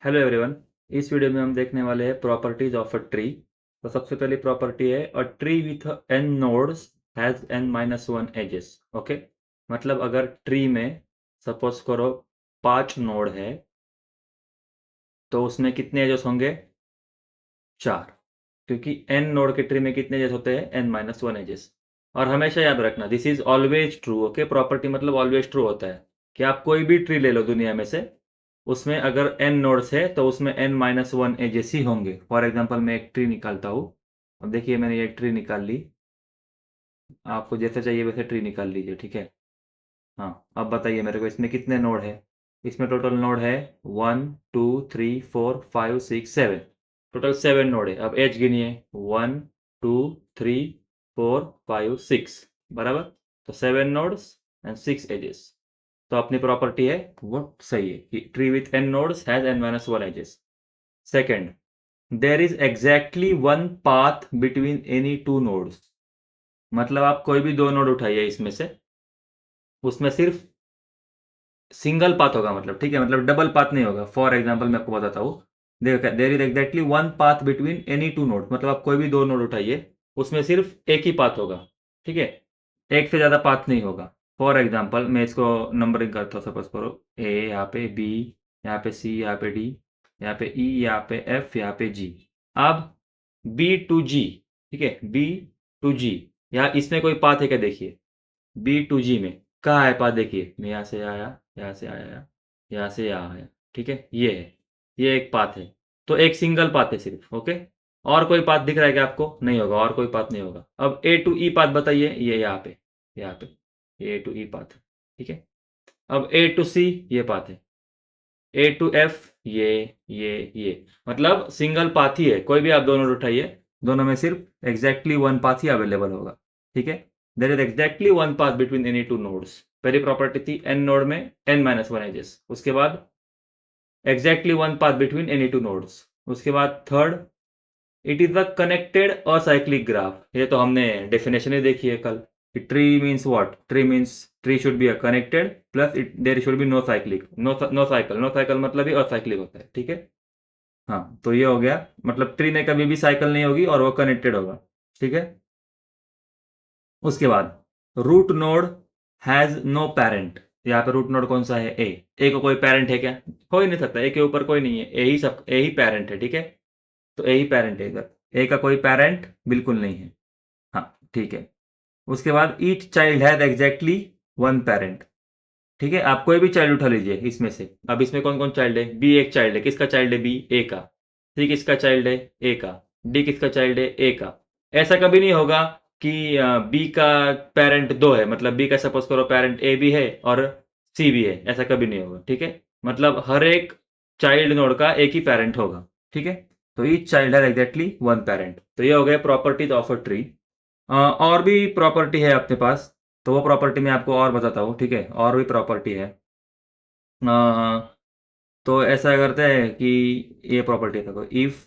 Hello everyone. इस video में हम देखने वाले हैं प्रॉपर्टीज ऑफ अ ट्री। तो सबसे पहली प्रॉपर्टी है a tree with n nodes has n-1 edges. Okay, मतलब अगर ट्री में सपोज करो 5 नोड है तो उसमें कितने एजेस होंगे? 4, क्योंकि n नोड के ट्री में कितने एजेस होते हैं? n-1 edges. और हमेशा याद रखना this is always true. Okay, property मतलब ऑलवेज ट्रू होता है कि आप कोई भी ट्री ले लो दुनिया में से, उसमें अगर n नोड्स है तो उसमें n-1 एजेस ही होंगे। फॉर एग्जांपल मैं एक ट्री निकालता हूँ। अब देखिए मैंने ये ट्री निकाल ली। आपको जैसे चाहिए वैसे ट्री निकाल लीजिए, ठीक है। हाँ, अब बताइए मेरे को इसमें कितने नोड है? इसमें टोटल नोड है 1 2 3 4 5 6 7। टोटल 7 नोड है। अब एज गिनिए 1 2 3 4 5 6, बराबर। तो 7 नोड्स एंड 6 एजेस। तो अपनी प्रॉपर्टी है वो सही है कि tree with n nodes has n-1 edges. Second, there is exactly one path between any two nodes. मतलब आप कोई भी दो नोड उठाइए इसमें से, उसमें सिर्फ सिंगल पाथ होगा, मतलब ठीक है, मतलब डबल पाथ नहीं होगा। फॉर एग्जाम्पल मैं आपको बताता हूँ। देखो, देर is exactly one path between any to node, मतलब आप कोई भी दो नोड उठाइए उसमें सिर्फ एक ही पाथ होगा, ठीक है। एक से ज़्यादा पाथ नहीं होगा। फॉर एग्जाम्पल मैं इसको नंबरिंग करता हूँ। सपोज करो ए, यहाँ पे बी, यहाँ पे सी, यहाँ पे डी, यहाँ पे ई, यहाँ पे एफ, यहाँ पे जी। अब बी टू जी, ठीक है, बी टू जी, यहाँ इसमें कोई पाथ है क्या? देखिए बी टू जी में कहाँ है पाथ? देखिए मैं यहाँ से आया, यहाँ से आया, यहाँ से यहाँ आया, ठीक है, ये है, ये एक पाथ है। तो एक सिंगल पाथ है सिर्फ। ओके, और कोई पाथ दिख रहा है क्या आपको? नहीं होगा, और कोई पाथ नहीं होगा। अब ए टू ई पाथ बताइए, ये यहाँ पे, यहाँ पे ए टू ई पाथ, ठीक है। अब ए टू सी ये पाथ है, ए टू एफ ये मतलब सिंगल पाथ ही है। कोई भी आप दोनों उठाइए, दोनों में सिर्फ एग्जैक्टली वन पाथ ही अवेलेबल होगा, ठीक है। There is exactly one path between any two nodes. पहली प्रॉपर्टी थी एन नोड में n-1 एजेस। उसके बाद exactly one path between any two nodes. उसके बाद third, it is a connected acyclic graph. ये तो हमने डेफिनेशन ही देखी है कल कि tree means what? Tree means tree should be a connected plus it there should be no cyclic, no cycle मतलब ही असाइक्लिक होता है, ठीक है। हाँ, तो ये हो गया, मतलब ट्री में कभी भी साइकिल नहीं होगी और वो कनेक्टेड होगा, ठीक है। उसके बाद root node has no parent. यहाँ पे रूट नोड कौन सा है? ए को कोई पेरेंट है क्या? हो ही नहीं सकता, ए के ऊपर कोई नहीं है, ए ही पेरेंट है, ठीक है। तो ए ही पेरेंट है इधर, ए का कोई पेरेंट बिल्कुल नहीं है। हाँ, ठीक है। उसके बाद each child has exactly one parent, ठीक है। आप कोई भी चाइल्ड उठा लीजिए इसमें से। अब इसमें कौन कौन चाइल्ड है? बी एक चाइल्ड है। किसका चाइल्ड है? बी, ए का। सी किसका चाइल्ड है? ए का। डी किसका चाइल्ड है? ए का। ऐसा कभी नहीं होगा कि बी का पेरेंट दो है, मतलब बी का सपोज करो पेरेंट ए भी है और सी भी है, ऐसा कभी नहीं होगा, ठीक है। मतलब हर एक चाइल्ड नोड का एक ही पेरेंट होगा, ठीक है। तो each child has exactly one parent. तो ये हो गया प्रॉपर्टीज ऑफ अ ट्री। और भी प्रॉपर्टी है अपने पास, तो वो प्रॉपर्टी मैं आपको और बताता हूँ, ठीक है। और भी प्रॉपर्टी है। तो ऐसा करते हैं कि ये प्रॉपर्टी देखो, if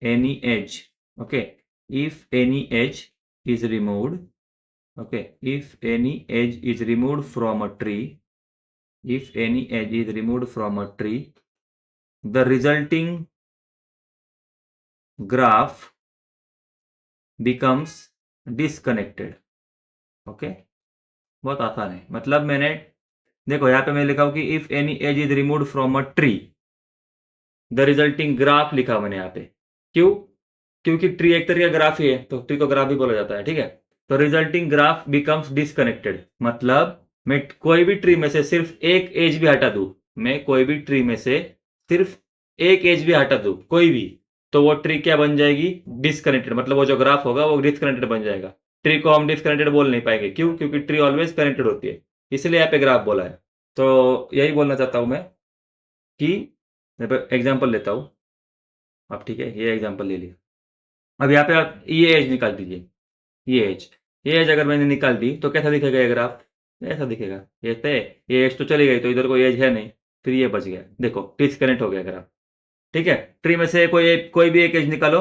any as, okay, if any as is removed, okay, if any as is removed from a tree, if any edge is removed from a tree, the resulting graph becomes disconnected। Okay, बहुत आसान है। मतलब मैंने, देखो यहाँ पे मैं लिखा हूं कि if any as is removed from a tree, the resulting graph लिखा मैंने यहाँ पे। क्यों? क्योंकि ट्री एक तरह का ग्राफ ही है, तो ट्री को ग्राफ ही बोला जाता है, ठीक है। तो रिजल्टिंग ग्राफ बिकम्स डिसकनेक्टेड, मतलब मैं कोई भी ट्री में से सिर्फ एक एज भी हटा दूं, मैं कोई भी ट्री में से सिर्फ एक एज भी हटा दूं, कोई भी, तो वो ट्री क्या बन जाएगी? डिसकनेक्टेड। मतलब वो जो ग्राफ होगा वो डिसकनेक्टेड बन जाएगा। ट्री को हम डिसकनेक्टेड बोल नहीं पाएंगे। क्यों? क्योंकि ट्री ऑलवेज कनेक्टेड होती है, इसलिए यहाँ पे ग्राफ बोला है। तो यही बोलना चाहता हूं मैं कि एग्जाम्पल लेता हूं। अब ठीक है, ये एग्जाम्पल ले लिया। अब यहाँ पे आप ये एज निकाल दीजिए, ये एज अगर मैंने निकाल दी तो कैसा दिखेगा ये ग्राफ? ऐसा दिखेगा। ये एज तो चली गई, तो इधर कोई एज है नहीं, फिर ये बच गया। देखो डिस्कनेक्ट हो गया ग्राफ, ठीक है। ट्री में से कोई भी एक एज निकालो,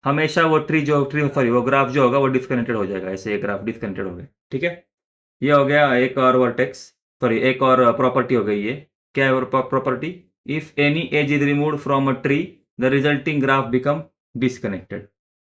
हमेशा वो ट्री सॉरी वो ग्राफ जो होगा वो डिस्कनेक्टेड हो जाएगा। ऐसे ये ग्राफ डिस्कनेक्टेड हो गया, ठीक है। ये हो गया एक और वर्टेक्स, सॉरी एक और प्रॉपर्टी हो गई। ये क्या है? और property if any edge is removed from a tree, the resulting graph become disconnected.